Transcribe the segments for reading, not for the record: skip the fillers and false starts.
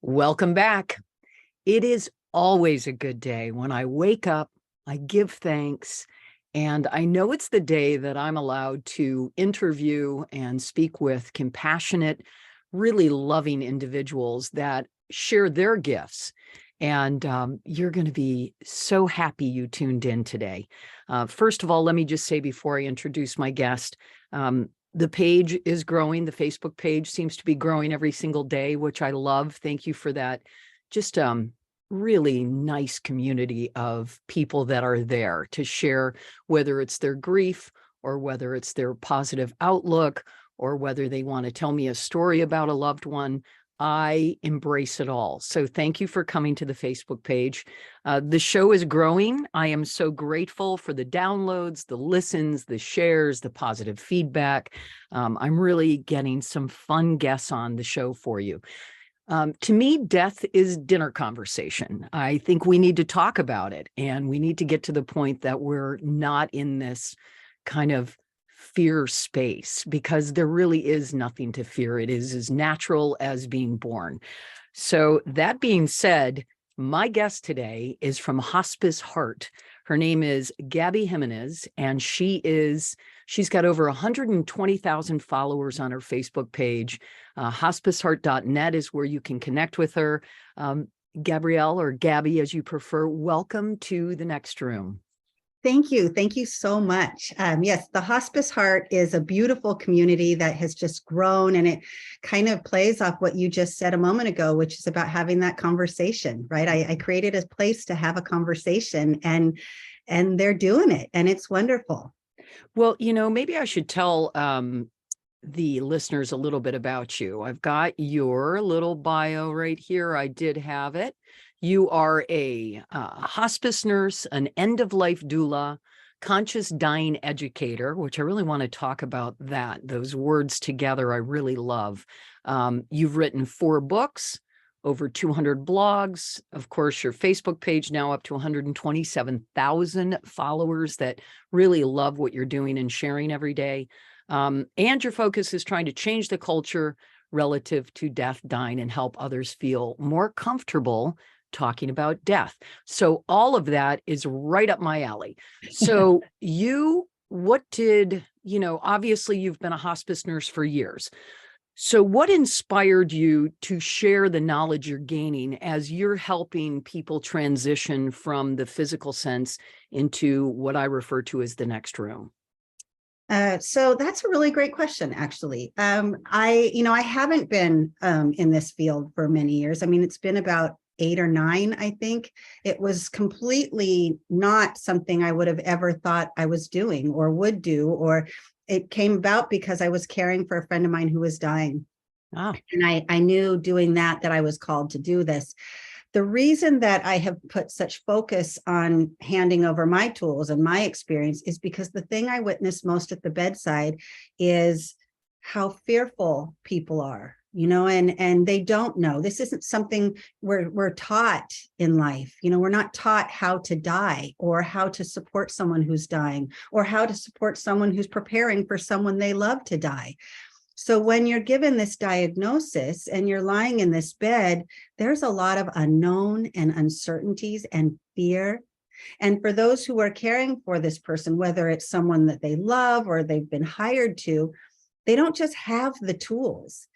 Welcome back. It is always a good day when I wake up, I give thanks, and I know it's the day that I'm allowed to interview and speak with compassionate, really loving individuals that share their gifts. And you're going to be so happy you tuned in today. First of all, let me just say before I introduce my guest, the page is growing. The Facebook page seems to be growing every single day, which I love. Thank you for that. Just really nice community of people that are there to share, whether it's their grief or whether it's their positive outlook or whether they want to tell me a story about a loved one. I embrace it all. So thank you for coming to the Facebook page. The show is growing. I am so grateful for the downloads, the listens, the shares, the positive feedback. I'm really getting some fun guests on the show for you. To me, death is dinner conversation. I think we need to talk about it, and we need to get to the point that we're not in this kind of fear space, because there really is nothing to fear. It is as natural as being born. So that being said, my guest today is from Hospice Heart. Her name is Gabby Jimenez, and she's got over 120,000 followers on her Facebook page. Hospiceheart.net is where you can connect with her. Gabrielle, or Gabby as you prefer, welcome to the next room. Thank you. Thank you so much. Yes, the Hospice Heart is a beautiful community that has just grown, and it kind of plays off what you just said a moment ago, which is about having that conversation, right? I created a place to have a conversation, and they're doing it, and it's wonderful. Well, maybe I should tell the listeners a little bit about you. I've got your little bio right here. I did have it. You are a hospice nurse, an end-of-life doula, conscious dying educator, which I really want to talk about that. Those words together I really love. You've written 4 books, over 200 blogs. Of course, your Facebook page now up to 127,000 followers that really love what you're doing and sharing every day. And your focus is trying to change the culture relative to death, dying, and help others feel more comfortable talking about death. So all of that is right up my alley. So obviously you've been a hospice nurse for years. So what inspired you to share the knowledge you're gaining as you're helping people transition from the physical sense into what I refer to as the next room? So that's a really great question, actually. I haven't been in this field for many years. I mean, it's been about 8 or 9, I think. It was completely not something I would have ever thought I was doing or would do, or it came about because I was caring for a friend of mine who was dying. Oh. And I knew doing that I was called to do this. The reason that I have put such focus on handing over my tools and my experience is because the thing I witness most at the bedside is how fearful people are, and they don't know. This isn't something we're taught in life. We're not taught how to die, or how to support someone who's dying, or how to support someone who's preparing for someone they love to die. So when you're given this diagnosis and you're lying in this bed, there's a lot of unknown and uncertainties and fear. And for those who are caring for this person, whether it's someone that they love or they've been hired to, they don't just have the tools.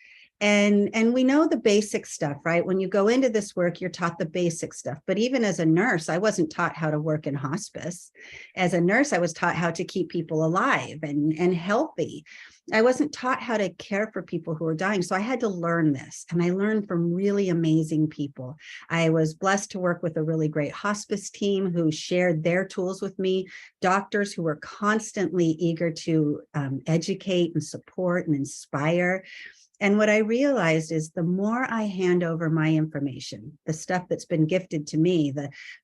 And we know the basic stuff, right? When you go into this work, you're taught the basic stuff. But even as a nurse, I wasn't taught how to work in hospice. As a nurse, I was taught how to keep people alive and healthy. I wasn't taught how to care for people who are dying. So I had to learn this. And I learned from really amazing people. I was blessed to work with a really great hospice team who shared their tools with me, doctors who were constantly eager to educate and support and inspire. And what I realized is the more I hand over my information, the stuff that's been gifted to me,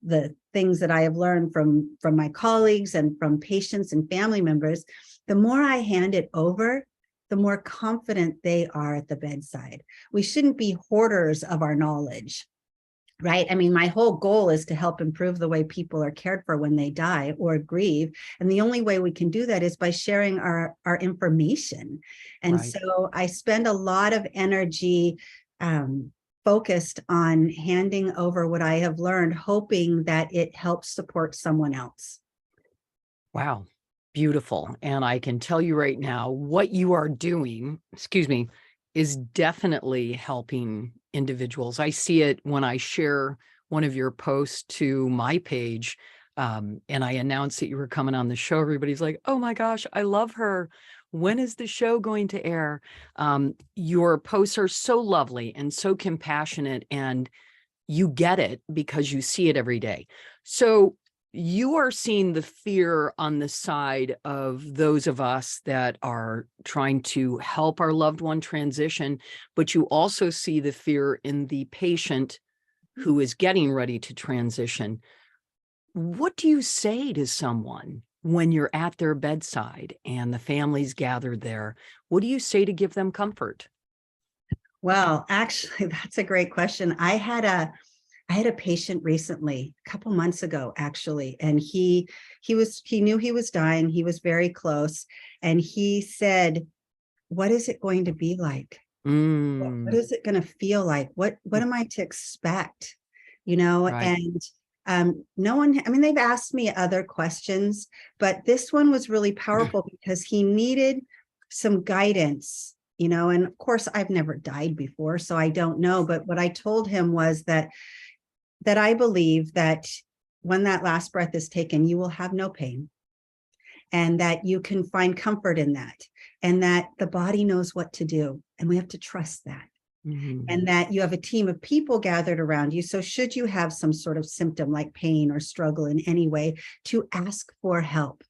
the things that I have learned from my colleagues and from patients and family members, the more I hand it over, the more confident they are at the bedside. We shouldn't be hoarders of our knowledge. Right? I mean, my whole goal is to help improve the way people are cared for when they die or grieve. And the only way we can do that is by sharing our information. And Right. so I spend a lot of energy focused on handing over what I have learned, hoping that it helps support someone else. Wow. Beautiful. And I can tell you right now, what you are doing, excuse me, is definitely helping individuals. I see it when I share one of your posts to my page, and I announced that you were coming on the show. Everybody's like, oh my gosh, I love her. When is the show going to air? Your posts are so lovely and so compassionate, and you get it because you see it every day. So you are seeing the fear on the side of those of us that are trying to help our loved one transition, but you also see the fear in the patient who is getting ready to transition. What do you say to someone when you're at their bedside and the family's gathered there? What do you say to give them comfort? Well, actually, that's a great question. I had a patient recently, a couple months ago, actually, and he knew he was dying. He was very close, and he said, "What is it going to be like? What Mm, is it going to feel like? What am I to expect?" You know, right. and no one. I mean, they've asked me other questions, but this one was really powerful because he needed some guidance. You know, and of course, I've never died before, so I don't know. But what I told him was that I believe that when that last breath is taken, you will have no pain, and that you can find comfort in that, and that the body knows what to do. And we have to trust that. Mhm. And that you have a team of people gathered around you. So, should you have some sort of symptom like pain or struggle in any way, to ask for help.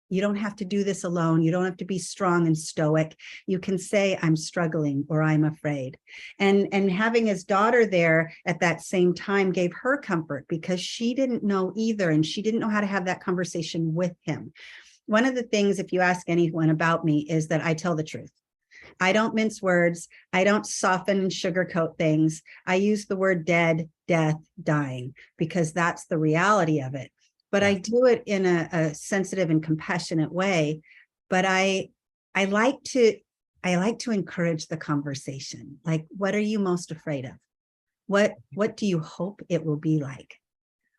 You don't have to do this alone. You don't have to be strong and stoic. You can say, I'm struggling or I'm afraid. And having his daughter there at that same time gave her comfort because she didn't know either. And she didn't know how to have that conversation with him. One of the things, if you ask anyone about me, is that I tell the truth. I don't mince words. I don't soften and sugarcoat things. I use the word dead, death, dying, because that's the reality of it. But I Yeah. do it in a sensitive and compassionate way. But I like to encourage the conversation. Like, what are you most afraid of? What do you hope it will be like?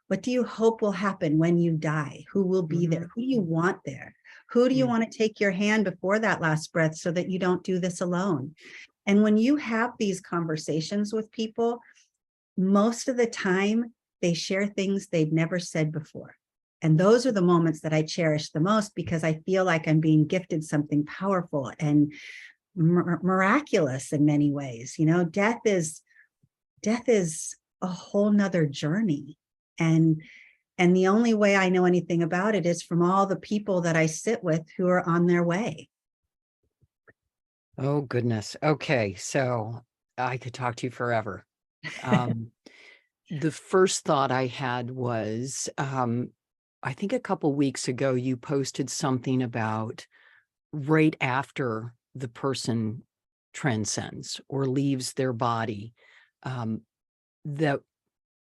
What do you hope will happen when you die? Who will be there? Mhm. Who do you want there? Who do you Mm. want to take your hand before that last breath so that you don't do this alone? And when you have these conversations with people, most of the time they share things they'd never said before. And those are the moments that I cherish the most because I feel like I'm being gifted something powerful and miraculous in many ways. You know, death is a whole nother journey. And the only way I know anything about it is from all the people that I sit with who are on their way. Oh, goodness. Okay. So I could talk to you forever. Um, the first thought I had was, I think a couple weeks ago, you posted something about right after the person transcends or leaves their body, um, that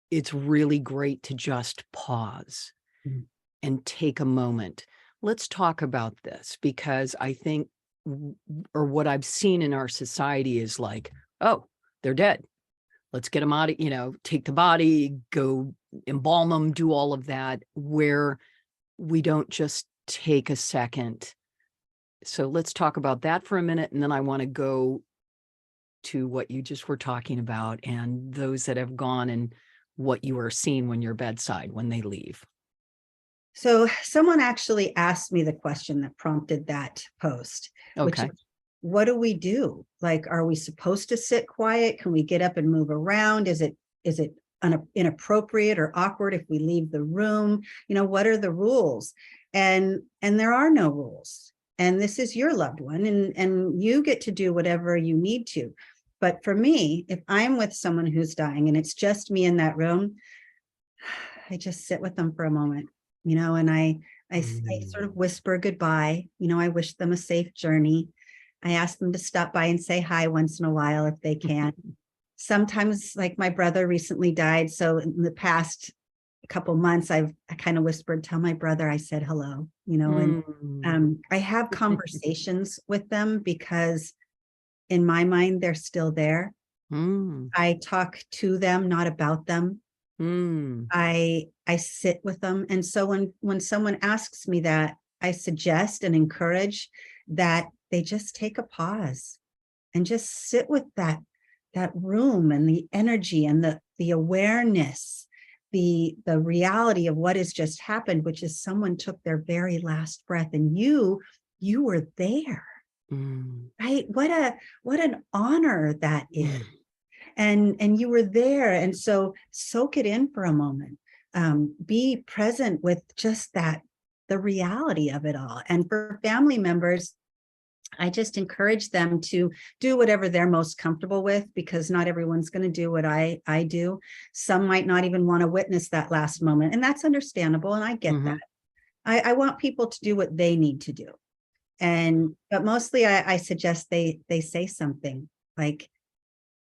it's really great to just pause Mm. and take a moment. Let's talk about this because I think, or what I've seen in our society is like, oh, they're dead. Let's get them out of, take the body, go embalm them, do all of that, where we don't just take a second. So let's talk about that for a minute. And then I want to go to what you just were talking about and those that have gone and what you are seeing when you're bedside when they leave. So someone actually asked me the question that prompted that post, which is, Okay. what do we do? Like, are we supposed to sit quiet? Can we get up and move around? Is it inappropriate or awkward if we leave the room? You know, what are the rules? And there are no rules. And this is your loved one, and you get to do whatever you need to. But for me, if I'm with someone who's dying and it's just me in that room, I just sit with them for a moment, you know, and I sort of Mm. whisper goodbye. You know, I wish them a safe journey. I ask them to stop by and say hi once in a while if they can. Sometimes, like my brother recently died, so in the past couple months, I kind of whispered, tell my brother I said hello, you know, and Mm. I have conversations with them because in my mind, they're still there. Mm. I talk to them, not about them. Mm. I sit with them. And so when someone asks me that, I suggest and encourage that they just take a pause and just sit with that room and the energy and the awareness, the reality of what has just happened, which is someone took their very last breath, and you were there, Mm. right? What an honor that is. Mm. And you were there, and so soak it in for a moment. Be present with just that, the reality of it all. And for family members, I just encourage them to do whatever they're most comfortable with, because not everyone's going to do what I do. Some might not even want to witness that last moment, and that's understandable, and I get that. Mhm. I want people to do what they need to do. And but mostly I suggest they say something like,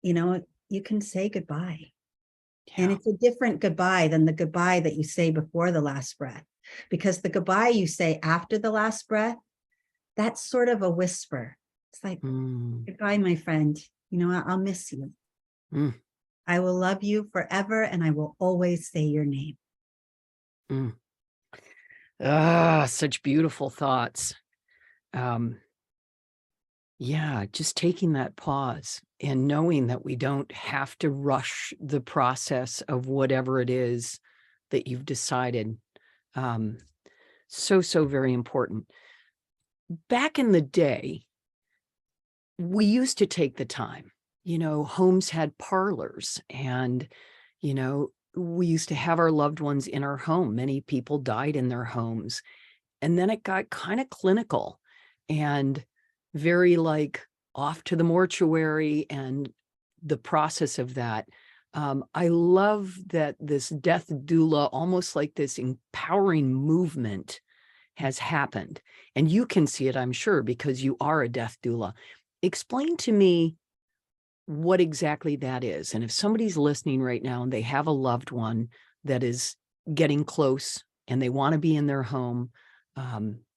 you can say goodbye. And Yeah. it's a different goodbye than the goodbye that you say before the last breath, because the goodbye you say after the last breath, that's sort of a whisper. It's like, Mm. goodbye, my friend. I'll miss you. Mm. I will love you forever, and I will always say your name. Mm. Ah, such beautiful thoughts. Um, yeah, just taking that pause and knowing that we don't have to rush the process of whatever it is that you've decided. Um, so very important. Back in the day, we used to take the time. Homes had parlors, and, we used to have our loved ones in our home. Many people died in their homes. And then it got kind of clinical and very like off to the mortuary and the process of that. I love that this death doula, almost like this empowering movement, has happened. And you can see it, I'm sure, because you are a death doula. Explain to me what exactly that is. And if somebody's listening right now and they have a loved one that is getting close and they want to be in their home,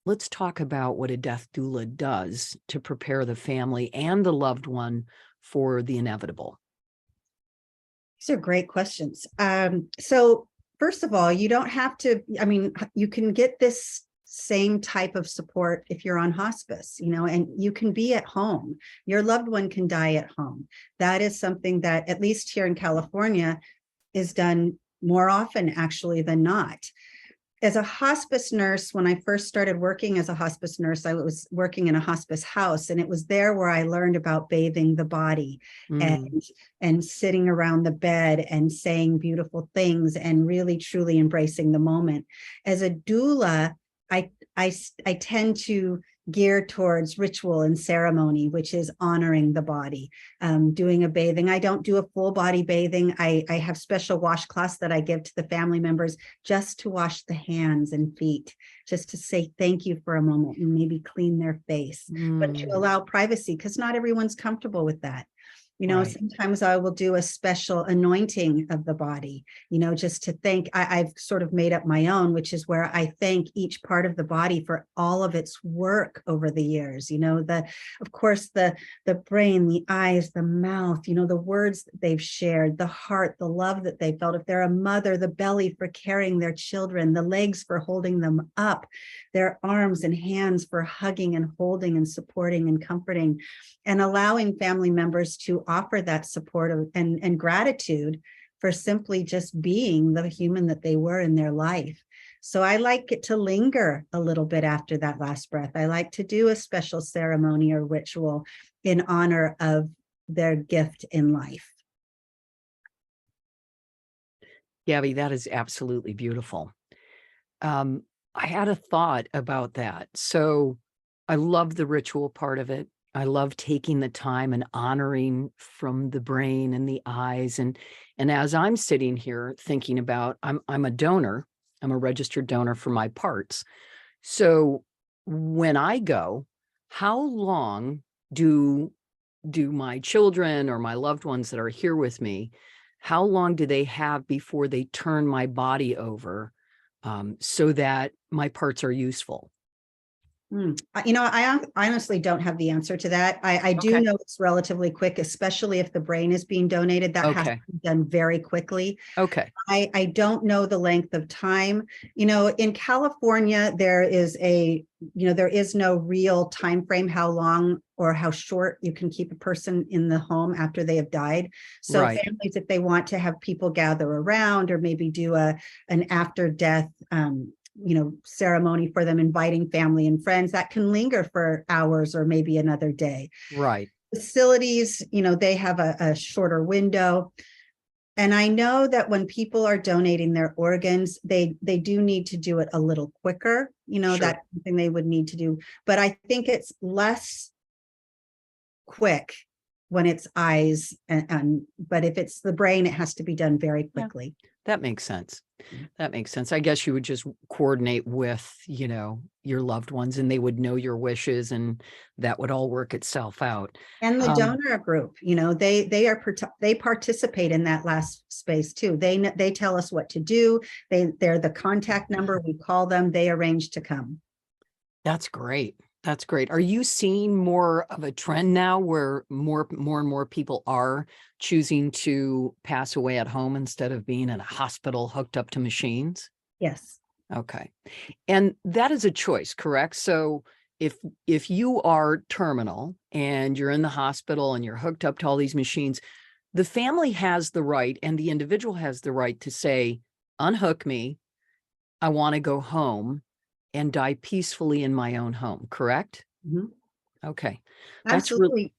let's talk about what a death doula does to prepare the family and the loved one for the inevitable. These are great questions. So first of all, you don't have to, you can get this same type of support if you're on hospice, and you can be at home. Your loved one can die at home. That is something that, at least here in California, is done more often actually than not. As a hospice nurse, when I first started working as a hospice nurse, I was working in a hospice house, and it was there where I learned about bathing the body Mm. and sitting around the bed and saying beautiful things and really truly embracing the moment. As a doula, I tend to gear towards ritual and ceremony, which is honoring the body, doing a bathing. I don't do a full body bathing. I have special washcloths that I give to the family members just to wash the hands and feet, just to say thank you for a moment and maybe clean their face, but to Mm. allow privacy, because not everyone's comfortable with that. Right. Sometimes I will do a special anointing of the body, just to thank. I've sort of made up my own, which is where I thank each part of the body for all of its work over the years. Of course, the brain, the eyes, the mouth, the words that they've shared, the heart, the love that they felt. If they're a mother, the belly for carrying their children, the legs for holding them up, their arms and hands for hugging and holding and supporting and comforting, and allowing family members to offer that support and gratitude for simply just being the human that they were in their life. So I like it to linger a little bit after that last breath. I like to do a special ceremony or ritual in honor of their gift in life. Gabby, that is absolutely beautiful. Um, I had a thought about that. So I love the ritual part of it. I love taking the time and honoring from the brain and the eyes. And as I'm sitting here thinking about, I'm a donor, I'm a registered donor for my parts. So when I go, how long do do my children or my loved ones that are here with me, how long do they have before they turn my body over so that my parts are useful? I honestly don't have the answer to that. I do Okay. know it's relatively quick, especially if the brain is being donated. That has to Okay. be done very quickly. Okay. I don't know the length of time. In California, there is no real time frame how long or how short you can keep a person in the home after they have died. So Right. families, if they want to have people gather around or maybe do an after death ceremony for them, inviting family and friends, that can linger for hours or maybe another day. Right. Facilities, they have a shorter window. And I know that when people are donating their organs, they do need to do it a little quicker. Sure. That's something they would need to do. But I think it's less quick when it's eyes, but if it's the brain, it has to be done very Yeah. quickly. That makes sense. That makes sense. I guess you would just coordinate with, your loved ones and they would know your wishes and that would all work itself out. And the Um, donor group, they participate in that last space too. They tell us what to do. They're the contact number. We call them. They arrange to come. that's great. That's great. Are you seeing more of a trend now where more and more people are choosing to pass away at home instead of being in a hospital hooked up to machines? Yes. Okay. And that is a choice, correct? So if you are terminal and you're in the hospital and you're hooked up to all these machines, the family has the right and the individual has the right to say, unhook me. I want to go home and die peacefully in my own home, correct? Mhm. Okay. That's real. Absolutely.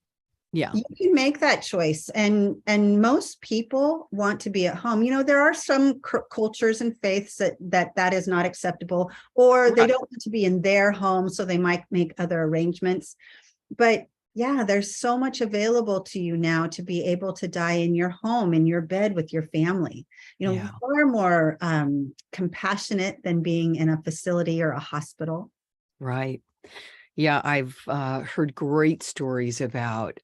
Yeah. You can make that choice, and most people want to be at home. There are some cultures and faiths that is not acceptable, or they Right. don't want to be in their home, so they might make other arrangements. But yeah, there's so much available to you now to be able to die in your home, in your bed with your family. Yeah. Far more compassionate than being in a facility or a hospital. Right. Yeah, I've heard great stories about,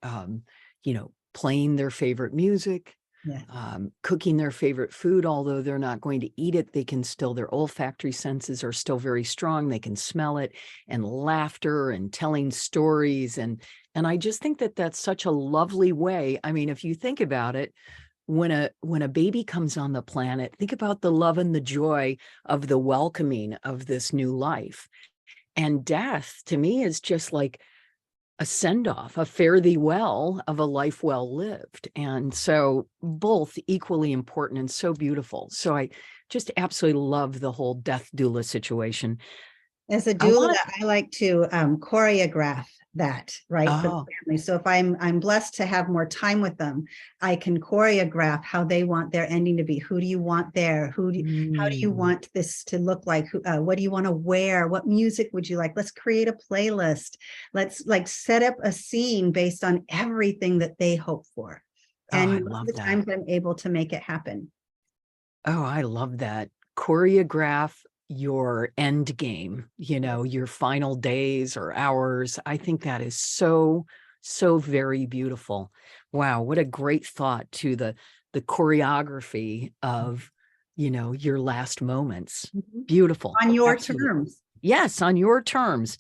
playing their favorite music, Yeah. cooking their favorite food. Although they're not going to eat it, they can still, their olfactory senses are still very strong. They can smell it, and laughter and telling stories. And I just think that that's such a lovely way. I mean, if you think about it, when a baby comes on the planet, think about the love and the joy of the welcoming of this new life. And death to me is just like a send off, a fare thee well of a life well lived. And so both equally important and so beautiful. So I just absolutely love the whole death doula situation. As a I doula, want I like to choreograph that, to, right, for the oh, family. So if I'm blessed to have more time with them, I can choreograph how they want their ending to be. Who do you want there? How do you mm, want this to look like? What do you want to wear? What music would you like? Let's create a playlist. Let's like set up a scene based on everything that they hope for. oh, And I most of love the that. times I'm able to make it happen. Oh, I love that. Choreograph your end game, your final days or hours. I think that is so, so very beautiful. Wow, what a great thought to the choreography of, your last moments. Mhm. Beautiful. On your Absolutely. terms. Yes, on your terms.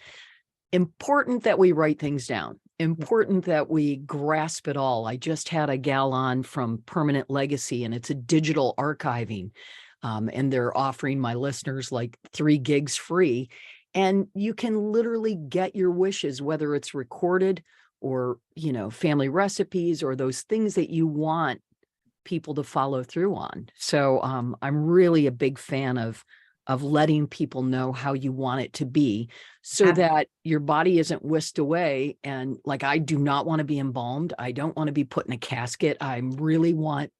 Important that we write things down. Important that we grasp it all. I just had a gal on from Permanent Legacy, and it's a digital archiving. And they're offering my listeners like 3 gigs free. And you can literally get your wishes, whether it's recorded or, family recipes or those things that you want people to follow through on. So I'm really a big fan of letting people know how you want it to be so that your body isn't whisked away. And like, I do not want to be embalmed. I don't want to be put in a casket. I really want,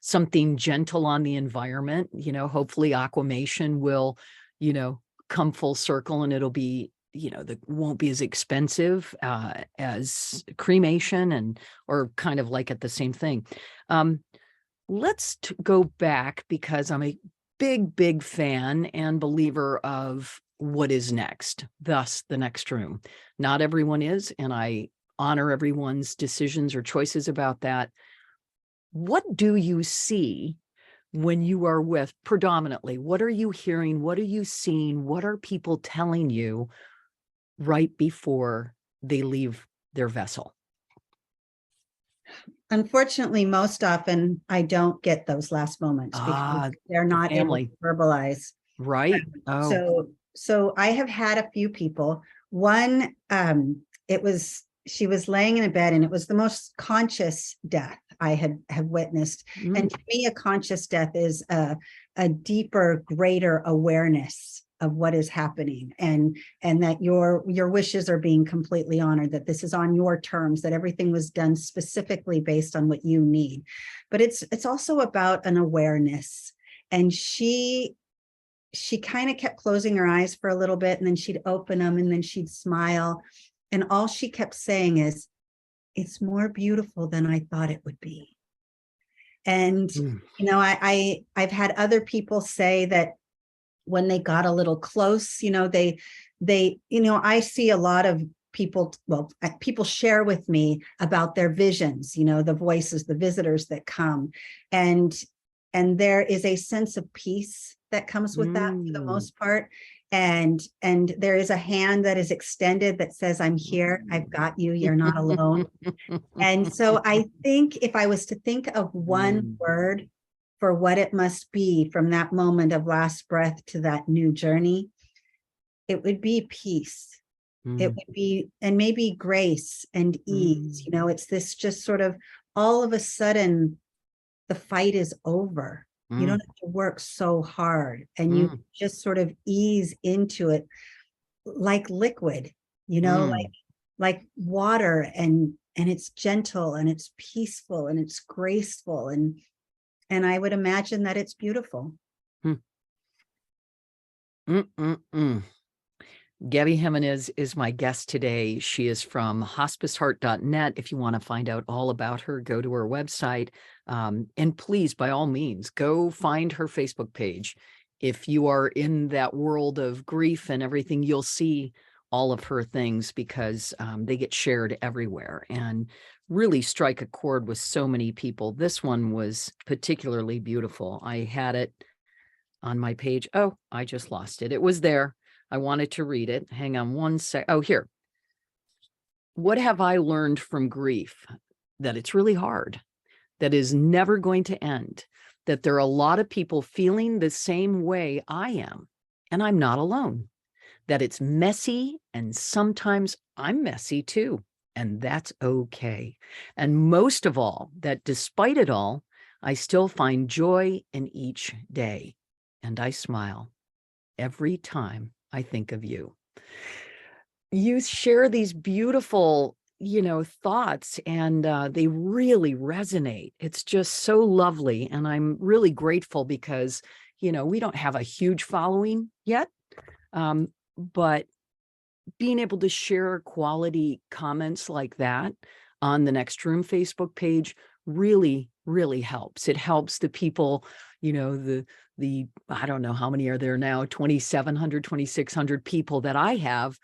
something gentle on the environment. Hopefully aquamation will, you know, come full circle and it'll be, that won't be as expensive as cremation and or kind of like at the same thing. Um, let's go back because I'm a big, big fan and believer of what is next, thus the next room. Not everyone is, and I honor everyone's decisions or choices about that. What do you see when you are with predominantly? What are you hearing? What are you seeing? What are people telling you right before they leave their vessel? Unfortunately, most often I don't get those last moments because Ah, they're the not able to family, verbalize. right? Oh, So I have had a few people. One, it was she was laying in a bed, and it was the most conscious death I have witnessed. mm, And to me, a conscious death is a deeper, greater awareness of what is happening, and that your wishes are being completely honored, that this is on your terms, that everything was done specifically based on what you need. But it's also about an awareness. And she kind of kept closing her eyes for a little bit, and then she'd open them, and then she'd smile. And all she kept saying is, it's more beautiful than I thought it would be. And, mm, I've had other people say that when they got a little close, I see a lot of people, well, people share with me about their visions, the voices, the visitors that come. And there is a sense of peace that comes with that for the mm. most part. And there is a hand that is extended that says, I'm here, I've got you, you're not alone. And so I think if I was to think of one Mm, word for what it must be from that moment of last breath to that new journey, it would be peace. It mm, would be, and maybe grace and ease. mm, It's this just sort of all of a sudden, the fight is over. You mm, don't have to work so hard, and you mm, just sort of ease into it like liquid, mm. like water, and it's gentle, and it's peaceful, and it's graceful, and I would imagine that it's beautiful. Mm, mm, mm, mm. Gabby Jimenez is my guest today. She is from hospiceheart.net. If you want to find out all about her, go to her website. And please, by all means, go find her Facebook page. If you are in that world of grief and everything, you'll see all of her things because they get shared everywhere and really strike a chord with so many people. This one was particularly beautiful. I had it on my page. Oh, I just lost it. It was there. I wanted to read it. Hang on one sec. Oh, here. What have I learned from grief? That it's really hard, that is never going to end, that there are a lot of people feeling the same way I am, and I'm not alone, that it's messy, and sometimes I'm messy too, and that's okay. And most of all, that despite it all, I still find joy in each day, and I smile every time I think of you. You share these beautiful, thoughts, and they really resonate. It's just so lovely. And I'm really grateful because, we don't have a huge following yet. But being able to share quality comments like that on the Next Room Facebook page really, really helps. It helps the people, the I don't know how many are there now, 2,700, 2,600 people that I have.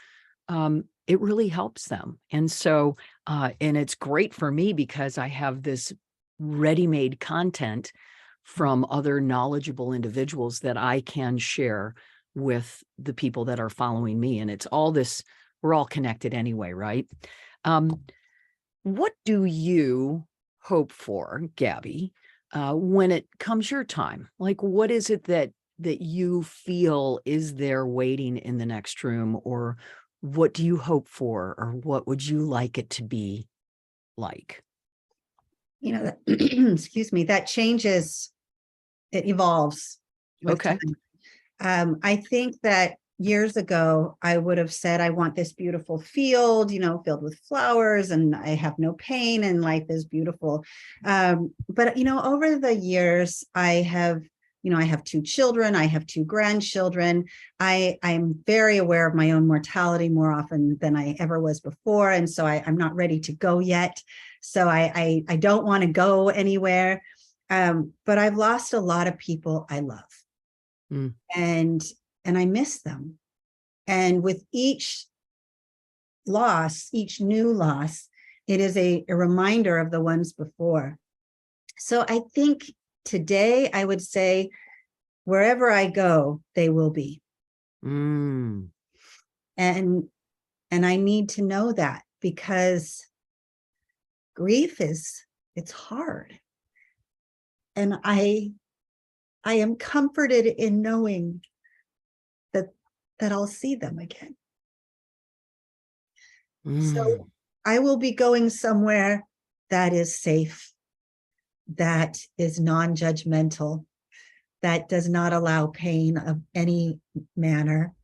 It really helps them. And so, and it's great for me because I have this ready-made content from other knowledgeable individuals that I can share with the people that are following me. And it's all this, we're all connected anyway, right? Um, what do you hope for, Gabby, when it comes your time? Like, what is it that you feel is there waiting in the next room, or what do you hope for, or what would you like it to be like? Excuse me, that changes, it evolves with Okay. time. I think that years ago, I would have said, I want this beautiful field, filled with flowers, and I have no pain, and life is beautiful. But, over the years, I have two children, I have two grandchildren. I'm very aware of my own mortality more often than I ever was before. And so I'm not ready to go yet. So I don't want to go anywhere. But I've lost a lot of people I love, Mm, and I miss them. And with each loss, each new loss, it is a reminder of the ones before. So I think today I would say, wherever I go, they will be. mm, And And I need to know that, because grief it's hard. And I am comforted in knowing that I'll see them again. So I will be going somewhere that is safe, that is non-judgmental, that does not allow pain of any manner,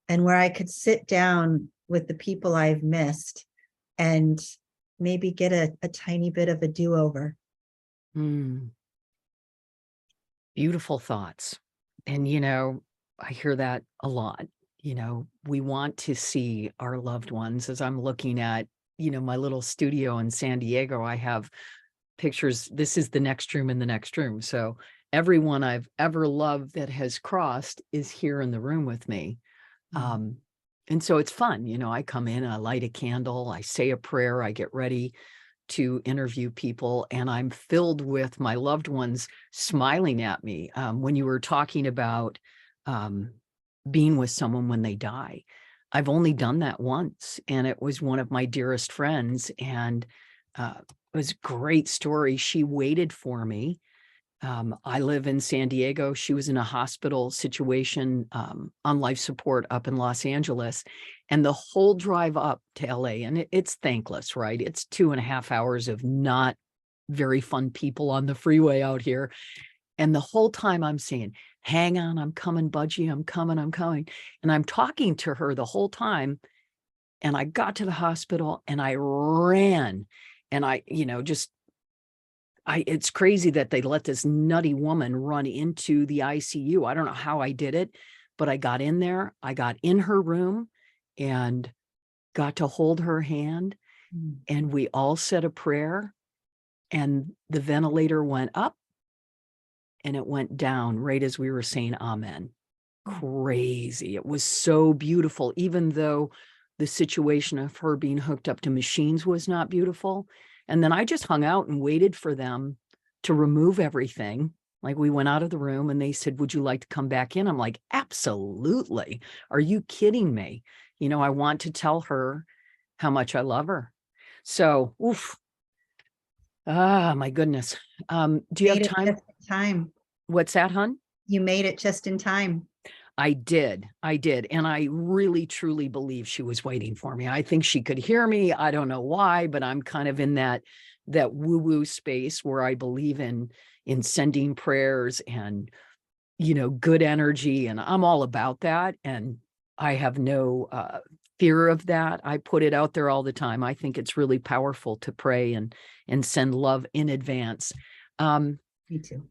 and where I could sit down with the people I've missed and maybe get a tiny bit of a do-over. Beautiful thoughts. And, you know, I hear that a lot. You know, we want to see our loved ones. As I'm looking at, you know, my little studio in San Diego, I have pictures. This is the next room in the next room. So everyone I've ever loved that has crossed is here in the room with me. And so it's fun. You know, I come in, I light a candle, I say a prayer, I get ready to interview people, and I'm filled with my loved ones smiling at me. When you were talking about being with someone when they die, I've only done that once, and it was one of my dearest friends, and it was a great story. She waited for me. I live in San Diego. She was in a hospital situation on life support up in Los Angeles. And the whole drive up to LA, and it's thankless, right? It's 2.5 hours of not very fun people on the freeway out here. And the whole time I'm saying, hang on, I'm coming, Budgie, I'm coming, I'm coming. And I'm talking to her the whole time. And I got to the hospital and I ran, and I, you know, just it's crazy that they let this nutty woman run into the ICU. I don't know how I did it, but I got in there. I got in her room and got to hold her hand. And we all said a prayer, and the ventilator went up and it went down right as we were saying amen. Crazy. It was so beautiful, even though the situation of her being hooked up to machines was not beautiful. And then I just hung out and waited for them to remove everything. Like, we went out of the room and they said, would you like to come back in? I'm like, absolutely. Are you kidding me? You know, I want to tell her how much I love her. So, oof. My goodness. Do you have time? Just in time. What's that, hon? You made it just in time. I did. And I really, truly believe she was waiting for me. I think she could hear me. I don't know why, but I'm kind of in that woo-woo space where I believe in sending prayers and, you know, good energy. And I'm all about that. And I have no fear of that. I put it out there all the time. I think it's really powerful to pray and send love in advance. Me too.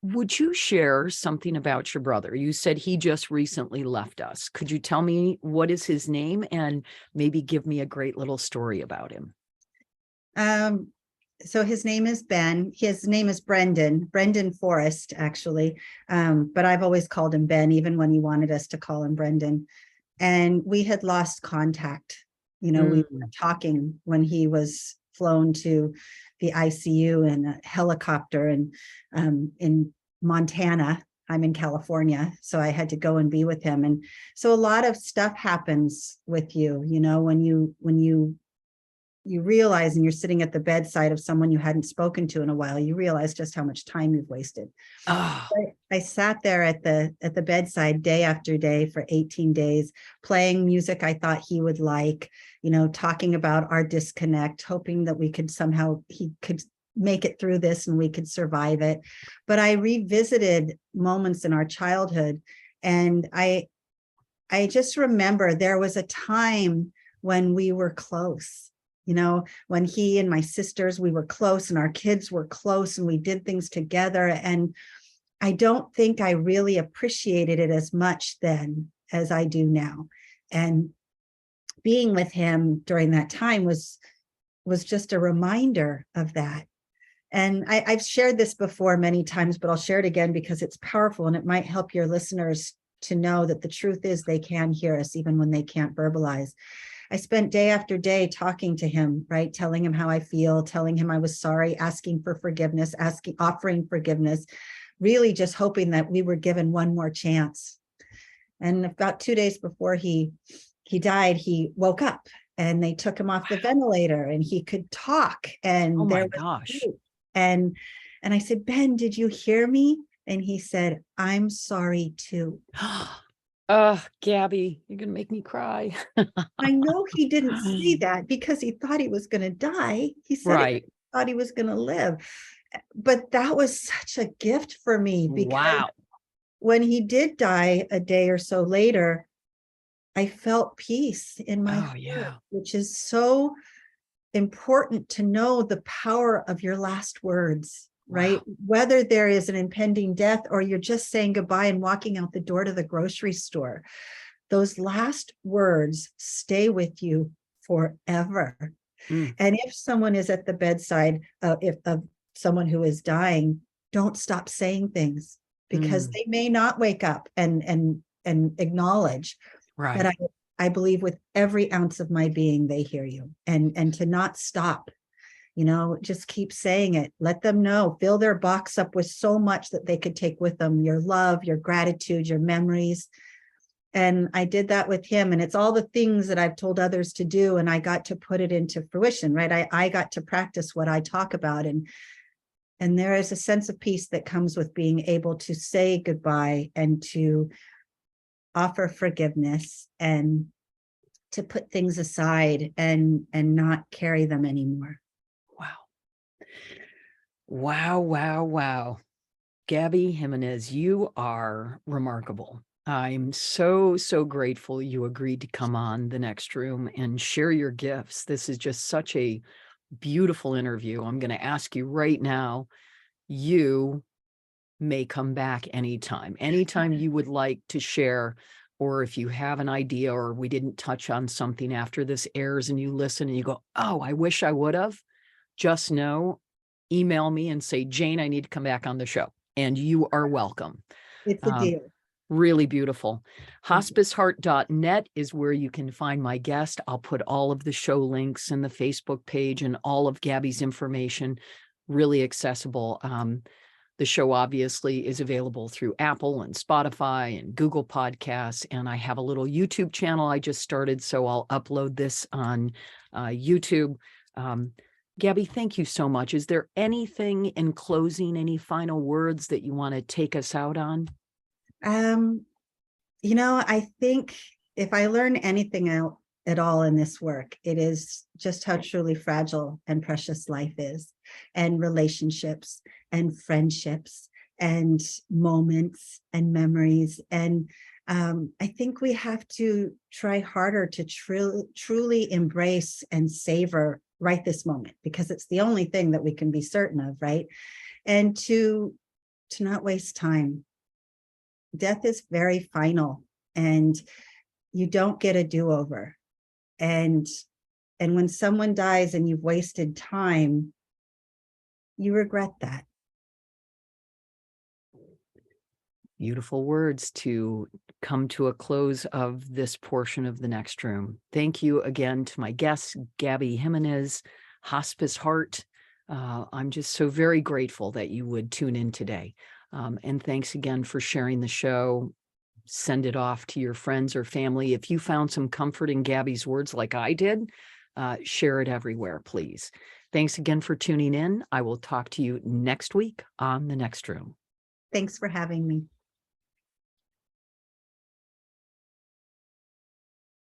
Would you share something about your brother? You said he just recently left us. Could you tell me what is his name and maybe give me a great little story about him? So his name is Ben. His name is Brendan Forrest, actually. But I've always called him Ben, even when he wanted us to call him Brendan. And we had lost contact. You know, we were talking when he was flown to the ICU in a helicopter, and in Montana. I'm in California, so I had to go and be with him. And so a lot of stuff happens with you, you know, when you realize, and you're sitting at the bedside of someone you hadn't spoken to in a while, you realize just how much time you've wasted. Oh. I sat there at the bedside day after day for 18 days, playing music I thought he would like, you know, talking about our disconnect, hoping that he could make it through this and we could survive it. But I revisited moments in our childhood, and I just remember there was a time when we were close. You know, when he and my sisters, we were close, and our kids were close, and we did things together. And I don't think I really appreciated it as much then as I do now. And being with him during that time was just a reminder of that. And I've shared this before many times, but I'll share it again because it's powerful, and it might help your listeners to know that the truth is they can hear us even when they can't verbalize. I spent day after day talking to him, right? Telling him how I feel, telling him I was sorry, asking for forgiveness, offering forgiveness, really just hoping that we were given one more chance. And about 2 days before he he died, he woke up and they took him off the ventilator and he could talk Oh and there my was gosh. hope. And I said, Ben, did you hear me? And he said, I'm sorry too. Gabby, you're gonna make me cry. I know he didn't say that because he thought he was going to die. He said it Right. thought he was going to live. But that was such a gift for me because Wow. when he did die a day or so later, I felt peace in my Oh heart, yeah. which is so important to know the power of your last words, right? Wow. Whether there is an impending death or you're just saying goodbye and walking out the door to the grocery store, those last words stay with you forever. Mm, And if someone is at the bedside, if of someone who is dying, don't stop saying things because mm, they may not wake up and acknowledge. But right. I believe with every ounce of my being, they hear you, and to not stop, you know, just keep saying it. Let them know, fill their box up with so much that they could take with them, your love, your gratitude, your memories. And I did that with him. And it's all the things that I've told others to do. And I got to put it into fruition, right? I got to practice what I talk about. And there is a sense of peace that comes with being able to say goodbye and to offer forgiveness and to put things aside and not carry them anymore. Wow. Wow. Wow. Wow. Gabby Jimenez, you are remarkable. I'm so, so grateful you agreed to come on The Next Room and share your gifts. This is just such a beautiful interview. I'm going to ask you right now, you may come back anytime you would like to share, or if you have an idea or we didn't touch on something after this airs and you listen and you go, oh, I wish I would have, just know, email me and say, Jane, I need to come back on the show. And you are welcome. It's a Um, deal. really beautiful. Thank you. Hospiceheart.net is where you can find my guest. I'll put all of the show links and the Facebook page and all of Gabby's information, really accessible. The show obviously is available through Apple and Spotify and Google Podcasts. And I have a little YouTube channel I just started, so I'll upload this on YouTube. Um, Gabby, thank you so much. Is there anything in closing, any final words that you want to take us out on? Um, you know, I think if I learn anything out at all in this work, it is just how truly fragile and precious life is, and relationships and friendships and moments and memories. And I think we have to try harder to truly embrace and savor right this moment, because it's the only thing that we can be certain of, right? And to not waste time. Death is very final, and you don't get a do-over. And when someone dies and you've wasted time, you regret that. Beautiful words to come to a close of this portion of The Next Room. Thank you again to my guest, Gabby Jimenez, Hospice Heart. I'm just so very grateful that you would tune in today. And thanks again for sharing the show. Send it off to your friends or family. If you found some comfort in Gabby's words like I did, share it everywhere, please. Thanks again for tuning in. I will talk to you next week on The Next Room. Thanks for having me.